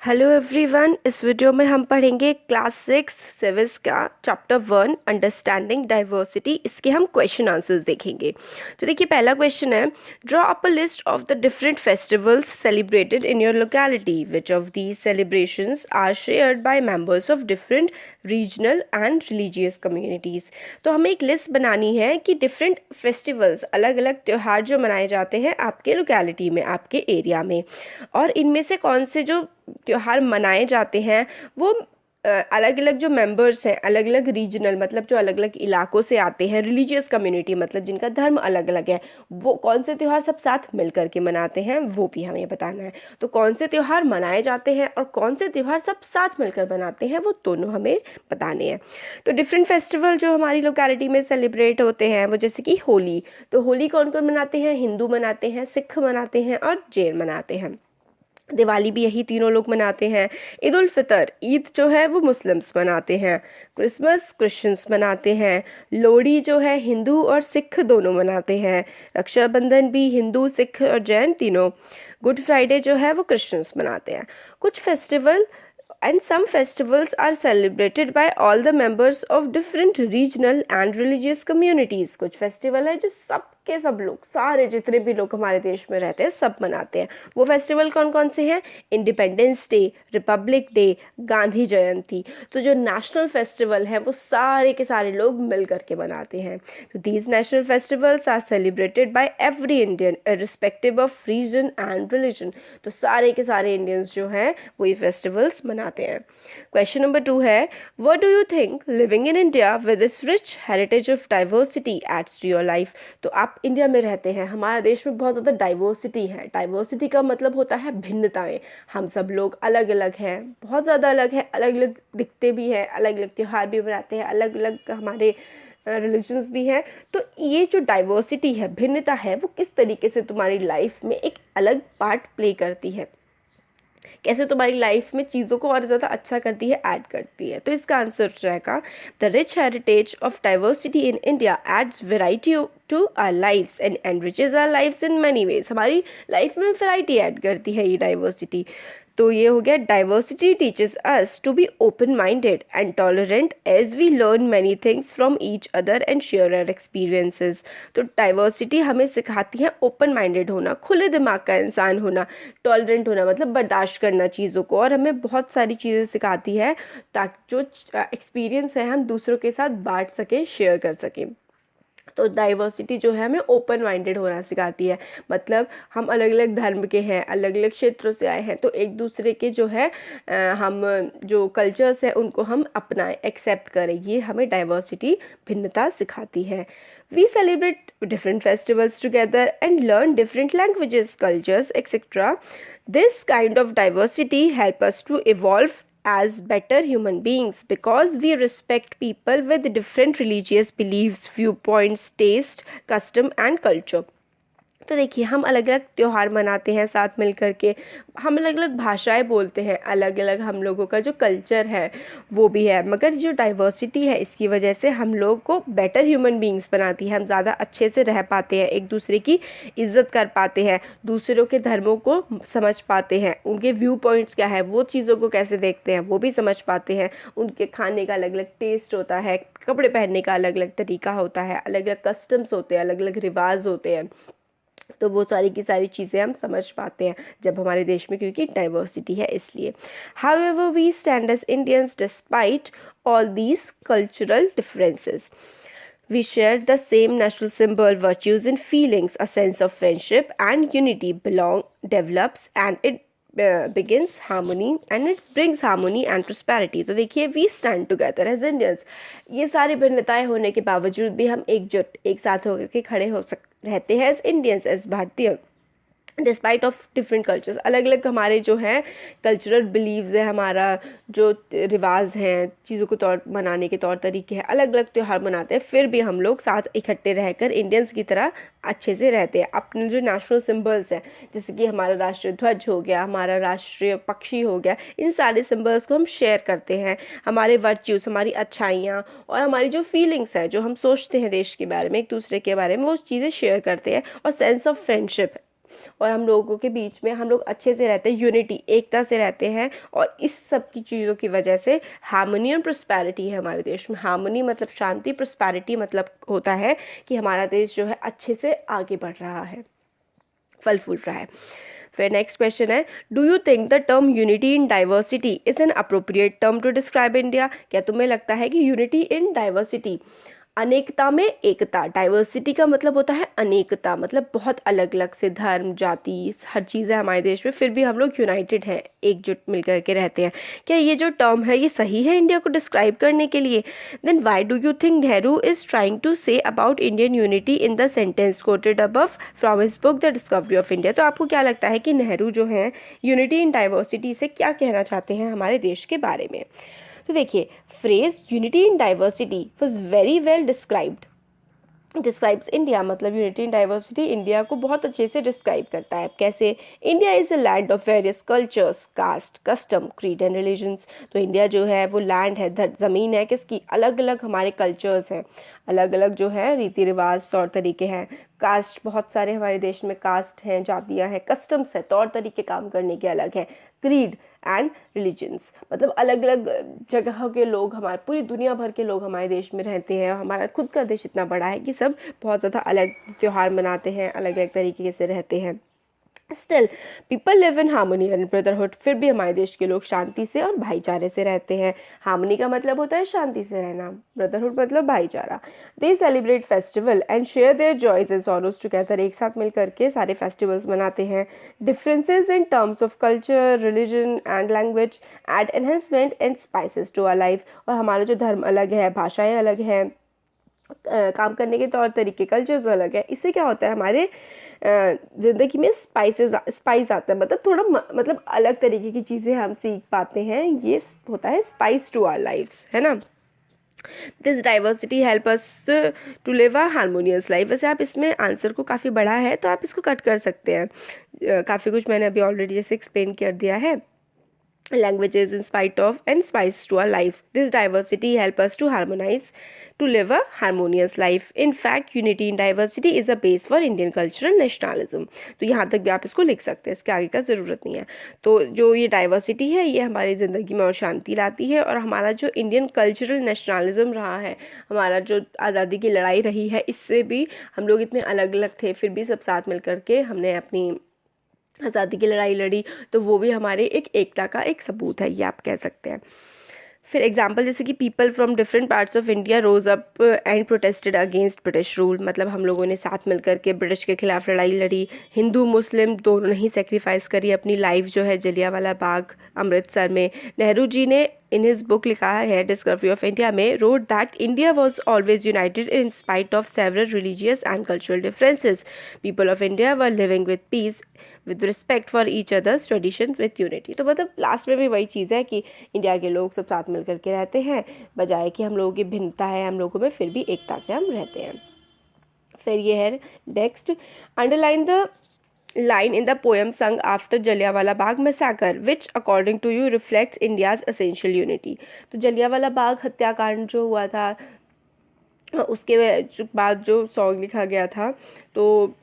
Hello everyone, इस video में हम पढ़ेंगे क्लास 6 सिविक्स का चैप्टर 1 अंडरस्टैंडिंग डाइवर्सिटी। इसके हम क्वेश्चन आंसर्स देखेंगे। तो देखिए, पहला क्वेश्चन है, draw up a list of the different festivals celebrated in your locality. Which of these celebrations are shared by members of different regional and religious communities. तो हमें एक लिस्ट बनानी है कि डिफरेंट फेस्टिवल्स, अलग अलग त्यौहार जो मनाए जाते हैं आपके लोकेलिटी में, आपके एरिया में, और इनमें से कौन से जो त्योहार मनाए जाते हैं वो अलग अलग जो मेंबर्स हैं, अलग अलग रीजनल मतलब जो अलग अलग इलाकों से आते हैं, रिलीजियस कम्युनिटी मतलब जिनका धर्म अलग अलग है, वो कौन से त्यौहार सब साथ मिल करके मनाते हैं वो भी हमें बताना है। तो कौन से त्यौहार मनाए जाते हैं और कौन से त्यौहार सब साथ मिलकर मनाते हैं वो दोनों हमें बताने हैं। तो डिफरेंट फेस्टिवल जो हमारी लोकेलिटी में सेलिब्रेट होते हैं वो जैसे कि होली। तो होली कौन कौन मनाते हैं? हिंदू मनाते हैं, सिख मनाते हैं और जैन मनाते हैं। दिवाली भी यही तीनों लोग मनाते हैं। ईद उल फितर, ईद जो है वो मुस्लिम्स मनाते हैं। क्रिसमस क्रिश्चियंस मनाते हैं। लोहड़ी जो है हिंदू और सिख दोनों मनाते हैं। रक्षाबंधन भी हिंदू, सिख और जैन तीनों। गुड फ्राइडे जो है वो क्रिश्चियंस मनाते हैं। कुछ festival and some festivals are celebrated by all the members of different regional and religious communities। कुछ फेस्टिवल है जो सब के सब लोग, सारे जितने भी लोग हमारे देश में रहते हैं सब मनाते हैं। वो फेस्टिवल कौन कौन से हैं? Independence day, republic day, Gandhi Jayanti. तो जो नेशनल फेस्टिवल है वो सारे के सारे लोग मिल करके मनाते हैं। तो these national festivals are celebrated by every Indian irrespective of region and religion. तो सारे के सारे इंडियंस जो हैं वो ये फेस्टिवल्स मनाते हैं। क्वेश्चन नंबर 2 है, what do you think living in India with this rich heritage of diversity adds to your life. तो आप इंडिया में रहते हैं, हमारा देश में बहुत ज़्यादा डाइवर्सिटी है। डाइवर्सिटी का मतलब होता है भिन्नताएं। हम सब लोग अलग अलग हैं, बहुत ज़्यादा अलग है, अलग अलग दिखते भी हैं, अलग अलग त्यौहार भी मनाते हैं, अलग अलग हमारे रिलीजन्स भी हैं। तो ये जो डाइवर्सिटी है, भिन्नता है, वो किस तरीके से तुम्हारी लाइफ में एक अलग पार्ट प्ले करती है, कैसे तुम्हारी लाइफ में चीज़ों को और ज़्यादा अच्छा करती है, ऐड करती है। तो इसका आंसर रहेगा, the rich heritage of diversity in India adds variety to our lives and enriches our lives in many ways. हमारी लाइफ में वैरायटी ऐड करती है ये डाइवर्सिटी। तो ये हो गया, diversity teaches us to be open minded and tolerant as we learn many things from each other and share our experiences. तो डाइवर्सिटी हमें सिखाती है ओपन माइंडेड होना, खुले दिमाग का इंसान होना, टॉलरेंट होना मतलब बर्दाश्त करना चीज़ों को, और हमें बहुत सारी चीज़ें सिखाती है ताकि जो एक्सपीरियंस है हम दूसरों के साथ बांट सकें, शेयर कर सकें। तो डाइवर्सिटी जो है हमें ओपन माइंडेड होना सिखाती है। मतलब हम अलग अलग धर्म के हैं, अलग अलग क्षेत्रों से आए हैं, तो एक दूसरे के जो है हम जो कल्चर्स हैं उनको हम अपनाएं, एक्सेप्ट करें। ये हमें डाइवर्सिटी, भिन्नता सिखाती है। We celebrate different festivals together and learn different languages, cultures etcetera. This kind of diversity help us to evolve as better human beings because we respect people with different religious beliefs, viewpoints, taste, custom and culture। तो देखिए, हम अलग अलग त्यौहार मनाते हैं साथ मिल कर के, हम अलग अलग भाषाएं बोलते हैं, अलग अलग हम लोगों का जो कल्चर है वो भी है, मगर जो डाइवर्सिटी है इसकी वजह से हम लोग को बेटर ह्यूमन बीइंग्स बनाती है। हम ज़्यादा अच्छे से रह पाते हैं, एक दूसरे की इज्जत कर पाते हैं, दूसरों के धर्मों को समझ पाते हैं, उनके व्यू पॉइंट्स क्या है, वो चीज़ों को कैसे देखते हैं वो भी समझ पाते हैं। उनके खाने का अलग अलग टेस्ट होता है, कपड़े पहनने का अलग अलग तरीका होता है, अलग अलग कस्टम्स होते हैं, अलग अलग रिवाज होते हैं। तो वो सारी की सारी चीज़ें हम समझ पाते हैं जब हमारे देश में, क्योंकि डाइवर्सिटी है इसलिए। However we stand as Indians despite all these cultural differences. We share the same national symbol, virtues and feelings. A sense of friendship and unity develops and it begins harmony and it brings harmony and prosperity। तो देखिए, we stand together as Indians। ये सारी भिन्नताएं होने के बावजूद भी हम एकजुट, एक साथ होकर के खड़े रहते हैं एज इंडियंस, एज भारतीय, डिस्पाइट ऑफ डिफरेंट कल्चर्स। अलग अलग हमारे जो हैं कल्चरल बिलीव्स है, हमारा जो रिवाज हैं, चीज़ों को मनाने के तौर तरीके हैं, अलग अलग त्यौहार मनाते हैं, फिर भी हम लोग साथ इकट्ठे रहकर इंडियंस की तरह अच्छे से रहते हैं। अपने जो नेशनल सिंबल्स हैं, जैसे कि हमारा राष्ट्रीय ध्वज हो गया, हमारा राष्ट्रीय पक्षी हो गया, इन सारे सिंबल्स को हम शेयर करते हैं। हमारे वर्च्यूज़, हमारी अच्छाइयाँ और हमारी जो फीलिंग्स हैं, जो हम सोचते हैं देश के बारे में, एक दूसरे के बारे में, वो चीज़ें शेयर करते हैं। और सेंस ऑफ फ्रेंडशिप, और हम लोगों के बीच में हम लोग अच्छे से रहते हैं, यूनिटी, एकता से रहते हैं। और इस सब की चीज़ों की वजह से हार्मनी एंड प्रोस्पैरिटी है हमारे देश में। हार्मनी मतलब शांति, प्रोस्पैरिटी मतलब होता है कि हमारा देश जो है अच्छे से आगे बढ़ रहा है, फल फूल रहा है। फिर नेक्स्ट क्वेश्चन है, do you think the term unity in diversity is an appropriate term to describe India? क्या तुम्हें लगता है कि यूनिटी इन डाइवर्सिटी, अनेकता में एकता, डाइवर्सिटी का मतलब होता है अनेकता, मतलब बहुत अलग अलग से धर्म, जाति, हर चीज़ है हमारे देश में, फिर भी हम लोग यूनाइटेड हैं, एकजुट मिलकर के रहते हैं, क्या ये जो टर्म है ये सही है इंडिया को डिस्क्राइब करने के लिए? Then why do you think Nehru is trying to say about Indian unity in the sentence quoted above from his book the discovery of India? तो आपको क्या लगता है कि नेहरू जो हैं यूनिटी इन डाइवर्सिटी से क्या कहना चाहते हैं हमारे देश के बारे में? तो देखिए, phrase unity in diversity was very well describes India, मतलब यूनिटी इन डाइवर्सिटी इंडिया को बहुत अच्छे से डिस्क्राइब करता है। कैसे? India is a land of various cultures, caste, custom, creed and religions. तो इंडिया जो है वो लैंड है, ज़मीन है किसकी? अलग अलग हमारे कल्चर्स हैं, अलग अलग जो है रीति रिवाज, तौर तरीके हैं। कास्ट, बहुत सारे हमारे देश में कास्ट हैं, जातियाँ हैं। कस्टम्स है, तौर तरीके काम करने के अलग हैं। क्रीड एंड रिलीजन्स, मतलब अलग अलग जगह के लोग, हमारे पूरी दुनिया भर के लोग हमारे देश में रहते हैं। हमारा खुद का देश इतना बड़ा है कि सब बहुत ज़्यादा अलग त्यौहार मनाते हैं, अलग अलग तरीके से रहते हैं। Still people live in harmony and brotherhood, फिर भी हमारे देश के लोग शांति से और भाईचारे से रहते हैं। हार्मनी का मतलब होता है शांति से रहना, ब्रदरहुड मतलब भाईचारा। They celebrate festival and share their joys and sorrows together, एक साथ मिल करके सारे फेस्टिवल्स मनाते हैं। Differences in terms of culture, religion and language add enhancement and spices to our life, और हमारा जो धर्म अलग है, भाषाएं अलग हैं, काम करने के तौर तरीके, कल्चर्स अलग है। इससे क्या होता है, हमारे ज़िंदगी में स्पाइस आता है, मतलब थोड़ा मतलब अलग तरीके की चीज़ें हम सीख पाते हैं। ये होता है स्पाइस टू आवर लाइफ्स, है ना। This diversity help us to live a harmonious life. वैसे आप इसमें आंसर को काफ़ी बड़ा है तो आप इसको कट कर सकते हैं, काफ़ी कुछ मैंने अभी ऑलरेडी जैसे एक्सप्लेन कर दिया है। Languages in spite of and spice to our lives. This diversity help us to harmonize, to live a harmonious life. In fact, unity in diversity is a base for Indian cultural nationalism. तो यहाँ तक भी आप इसको लिख सकते हैं, इसके आगे का ज़रूरत नहीं है। तो जो ये डाइवर्सिटी है ये हमारी ज़िंदगी में और शांति लाती है, और हमारा जो इंडियन कल्चरल नेशनलिज्म रहा है, हमारा जो आज़ादी की लड़ाई रही है, इससे भी हम लोग इतने अलग अलग थे फिर भी सब साथ मिल करके हमने अपनी आज़ादी की लड़ाई लड़ी, तो वो भी हमारे एक एकता का एक सबूत है, ये आप कह सकते हैं। फिर एग्जाम्पल जैसे कि people from different parts of India rose up and protested against British rule, मतलब हम लोगों ने साथ मिलकर के ब्रिटिश के खिलाफ लड़ाई लड़ी। हिंदू मुस्लिम दोनों ने ही सेक्रीफाइस करी अपनी लाइफ जो है जलियांवाला बाग अमृतसर में। नेहरू जी ने इन हिज बुक लिखा है डिस्कवरी ऑफ इंडिया में, wrote that India was always United in spite of several religious and cultural differences. People of India were living with peace with respect for each others tradition with unity. तो मतलब last में भी वही चीज़ है कि India के लोग सब साथ मिल करके रहते हैं, बजाय कि हम लोगों की भिन्नता है हम लोगों में, फिर भी एकता से हम रहते हैं। फिर ये है next, underline the line in the poem sung after Jallianwala Bagh massacre which according to you reflects India's essential unity। तो जलियांवाला बाग हत्याकांड जो हुआ था उसके बाद जो सॉन्ग लिखा गया था, तो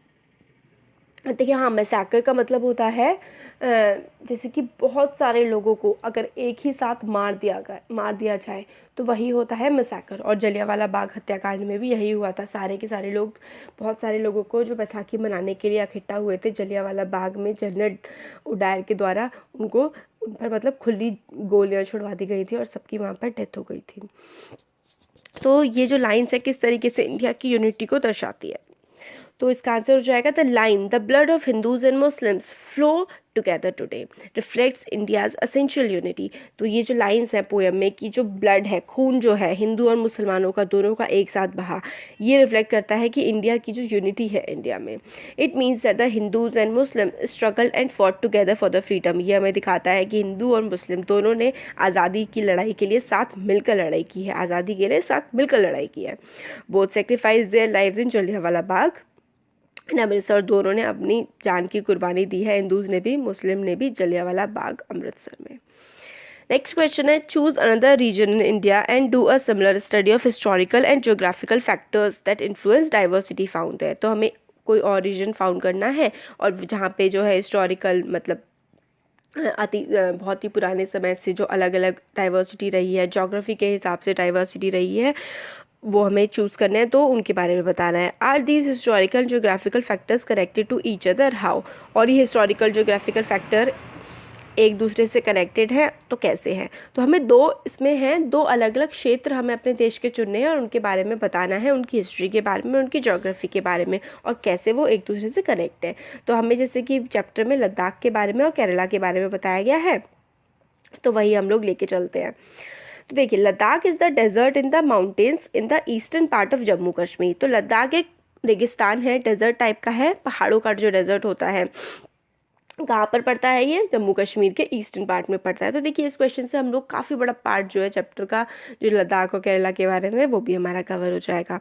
देखिए हाँ, मैसेकर का मतलब होता है जैसे कि बहुत सारे लोगों को अगर एक ही साथ मार दिया जाए तो वही होता है मैसेकर। और जलियांवाला बाग हत्याकांड में भी यही हुआ था, सारे के सारे लोग, बहुत सारे लोगों को जो बैसाखी मनाने के लिए इकट्ठा हुए थे जलियांवाला बाग में, जनरल उडायर के द्वारा उन पर मतलब खुली गोलियां छुड़वा दी गई थी और सबकी वहाँ पर डेथ हो गई थी। तो ये जो लाइन्स है किस तरीके से इंडिया की यूनिटी को दर्शाती है, तो इसका आंसर हो जाएगा the line, the blood of Hindus and Muslims flow together today reflects India's essential unity. तो ये जो लाइन्स हैं पोएम में कि जो ब्लड है, खून जो है हिंदू और मुसलमानों का दोनों का एक साथ बहा, ये रिफ्लेक्ट करता है कि इंडिया की जो यूनिटी है इंडिया में। It means that the Hindus and Muslim struggle and fought together for the freedom. ये हमें दिखाता है कि हिंदू और मुस्लिम दोनों ने आज़ादी की लड़ाई के लिए साथ मिलकर लड़ाई की है, आज़ादी के लिए साथ मिलकर लड़ाई की है। Both sacrifice their lives in Jallianwala Bagh Amritsar, दोनों ने अपनी जान की कुर्बानी दी है, हिंदूज ने भी मुस्लिम ने भी, जलियांवाला बाग अमृतसर में। नेक्स्ट क्वेश्चन है, choose another region in India and do a similar study of historical and geographical factors that influence diversity found there. तो हमें कोई और रीजन फाउंड करना है और जहाँ पे जो है हिस्टोरिकल मतलब बहुत ही पुराने समय से जो अलग अलग डाइवर्सिटी रही है, ज्योग्राफी के हिसाब से डाइवर्सिटी रही है, वो हमें चूज़ करना है, तो उनके बारे में बताना है। Are these historical geographical factors connected to each other, how, और ये हिस्टोरिकल ज्योग्राफिकल फैक्टर एक दूसरे से कनेक्टेड है तो कैसे हैं। तो हमें इसमें हैं दो अलग अलग क्षेत्र हमें अपने देश के चुनने हैं और उनके बारे में बताना है, उनकी हिस्ट्री के बारे में, उनकी ज्योग्राफी के बारे में और कैसे वो एक दूसरे से कनेक्ट है। तो हमें जैसे कि चैप्टर में लद्दाख के बारे में और केरला के बारे में बताया गया है, तो वही हम लोग लेके चलते हैं। तो देखिए, Ladakh is the desert in the mountains in the eastern part of Jammu Kashmir. तो लद्दाख एक रेगिस्तान है, डेजर्ट टाइप का है, पहाड़ों का जो डेजर्ट होता है। कहाँ पर पड़ता है ये? जम्मू कश्मीर के ईस्टर्न पार्ट में पड़ता है। तो देखिए, इस क्वेश्चन से हम लोग काफ़ी बड़ा पार्ट जो है चैप्टर का, जो लद्दाख और केरला के बारे में, वो भी हमारा कवर हो जाएगा।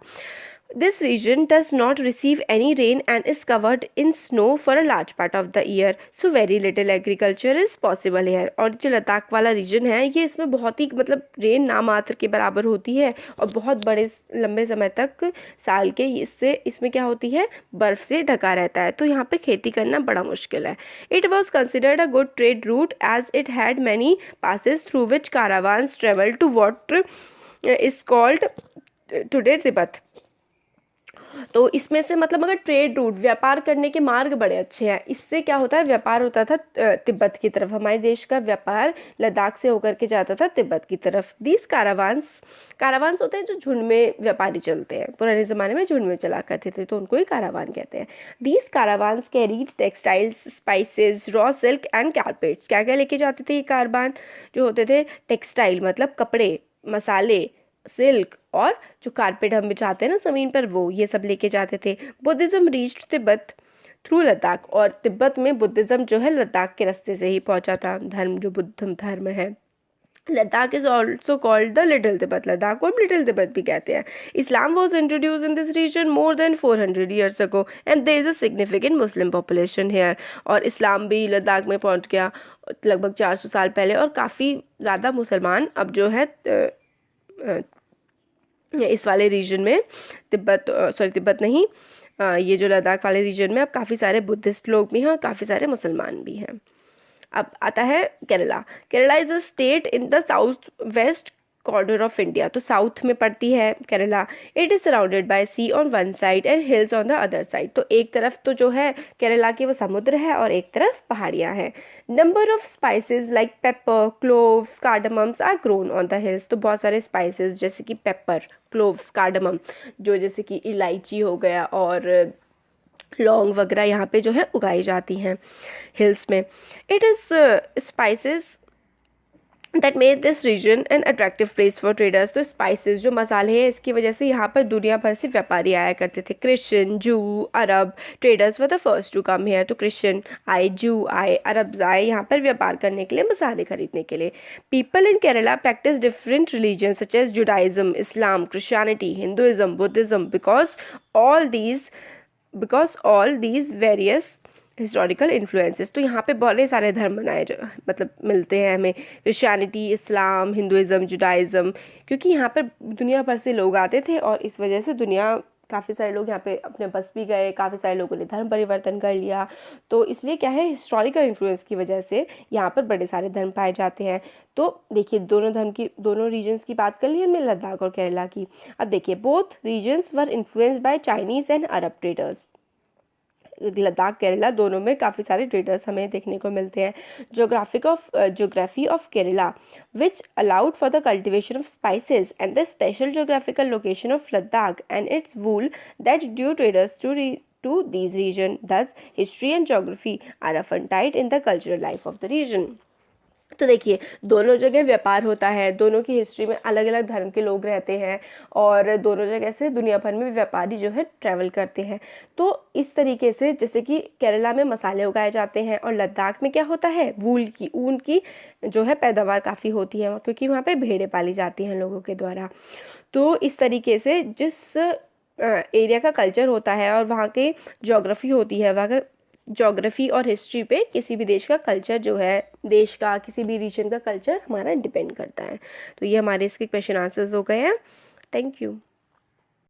This region does not receive any rain and is covered in snow for a large part of the year, so very little agriculture is possible here। और जो लद्दाख वाला रीजन है, ये इसमें बहुत ही मतलब रेन नामात्र के बराबर होती है और बहुत बड़े लंबे समय तक साल के इसमें क्या होती है, बर्फ़ से ढका रहता है, तो यहाँ पे खेती करना बड़ा मुश्किल है। It was considered a good trade route as it had many passes through which caravans traveled to what is called today Tibet। तो इसमें से मतलब अगर ट्रेड रूट, व्यापार करने के मार्ग बड़े अच्छे हैं। इससे क्या होता है, व्यापार होता था तिब्बत की तरफ, हमारे देश का व्यापार लद्दाख से होकर के जाता था तिब्बत की तरफ। दीज कारावान्स होते हैं जो झुंड में व्यापारी चलते हैं, पुराने ज़माने में झुंड में चला करते थे, तो उनको ही कारावान कहते हैं। These caravans carried textiles, spices, raw silk and carpets. क्या क्या लेके जाते थे ये कारवान जो होते थे? टेक्सटाइल मतलब कपड़े, मसाले, सिल्क, और जो कारपेट हम बिछाते हैं ना ज़मीन पर, वो ये सब लेके जाते थे। Buddhism reached Tibet through Ladakh. और तिब्बत में बुद्धिज़्म जो है लद्दाख के रास्ते से ही पहुंचा था, धर्म जो बुद्ध धर्म है। Ladakh is also called the little Tibet. Ladakh को हम लिटिल तिब्बत भी कहते हैं। Islam was introduce in this region more than 400 years ago and there is a significant Muslim population here. और इस्लाम भी लद्दाख में पहुंच गया लगभग 400 साल पहले, और काफ़ी ज़्यादा मुसलमान अब जो है इस वाले रीजन में, तिब्बत नहीं, ये जो लद्दाख वाले रीजन में अब काफ़ी सारे बुद्धिस्ट लोग भी हैं और काफ़ी सारे मुसलमान भी हैं। अब आता है Kerala. Kerala is a state in the south west corner of India. तो साउथ में पड़ती है Kerala. It is surrounded by sea on one side and hills on the other side. तो एक तरफ तो जो है केरला की वो समुद्र है और एक तरफ पहाड़ियाँ हैं। Number of spices like pepper, cloves, cardamoms are grown on the hills. तो बहुत सारे स्पाइसेस जैसे कि पेपर, क्लोव्स, कार्डमम, जो जैसे कि इलायची हो गया और लौंग वगैरह यहाँ पे जो है उगाई जाती हैं हिल्स में। It is spices that made this region an attractive place for traders. तो स्पाइसेस जो मसाले हैं, इसकी वजह से यहाँ पर दुनिया भर से व्यापारी आया करते थे। Christian, Jew, Arab traders were the first to come here. तो क्रिश्चियन आए, जू आए, अरब्स आए यहाँ पर व्यापार करने के लिए, मसाले खरीदने के लिए। People in Kerala practise different religion such as Judaism, Islam, Christianity, Hinduism, Buddhism, because all these various historical influences. तो यहाँ पे बहुत सारे धर्म मतलब मिलते हैं हमें, क्रिश्चियनिटी, इस्लाम, हिंदुइज्म, जुडाइज्म, क्योंकि यहाँ पर दुनिया भर से लोग आते थे और इस वजह से काफ़ी सारे लोग यहाँ पे अपने बस भी गए, काफ़ी सारे लोगों ने धर्म परिवर्तन कर लिया। तो इसलिए क्या है, हिस्टोरिकल इन्फ्लुएंस की वजह से यहाँ पर बड़े सारे धर्म पाए जाते हैं। तो देखिए, दोनों रीजन्स की बात कर ली हमने, लद्दाख और केरला की। अब देखिए, both regions were influenced by Chinese and Arab traders. Ladakh Kerala दोनों में काफ़ी सारे ट्रेडर्स हमें देखने को मिलते हैं। Geography of Kerala which allowed for the cultivation of spices and the special geographical location of Ladakh and it's wool that due traders to these region. Thus history and geography are often tied in the cultural life of the region. तो देखिए, दोनों जगह व्यापार होता है, दोनों की history में अलग अलग धर्म के लोग रहते हैं और दोनों जगह से दुनिया भर में व्यापारी जो है ट्रैवल करते हैं। तो इस तरीके से जैसे कि केरला में मसाले उगाए जाते हैं और लद्दाख में क्या होता है, ऊन की जो है पैदावार काफ़ी होती है, क्योंकि वहाँ पे भेड़ें पाली जाती हैं लोगों के द्वारा। तो इस तरीके से जिस एरिया का कल्चर होता है और वहाँ की ज्योग्राफी होती है, वहाँ का ज्योग्राफी और हिस्ट्री पे किसी भी देश का कल्चर जो है, देश का किसी भी रीजन का कल्चर हमारा डिपेंड करता है। तो ये हमारे इसके क्वेश्चन आंसर्स हो गए हैं। Thank you.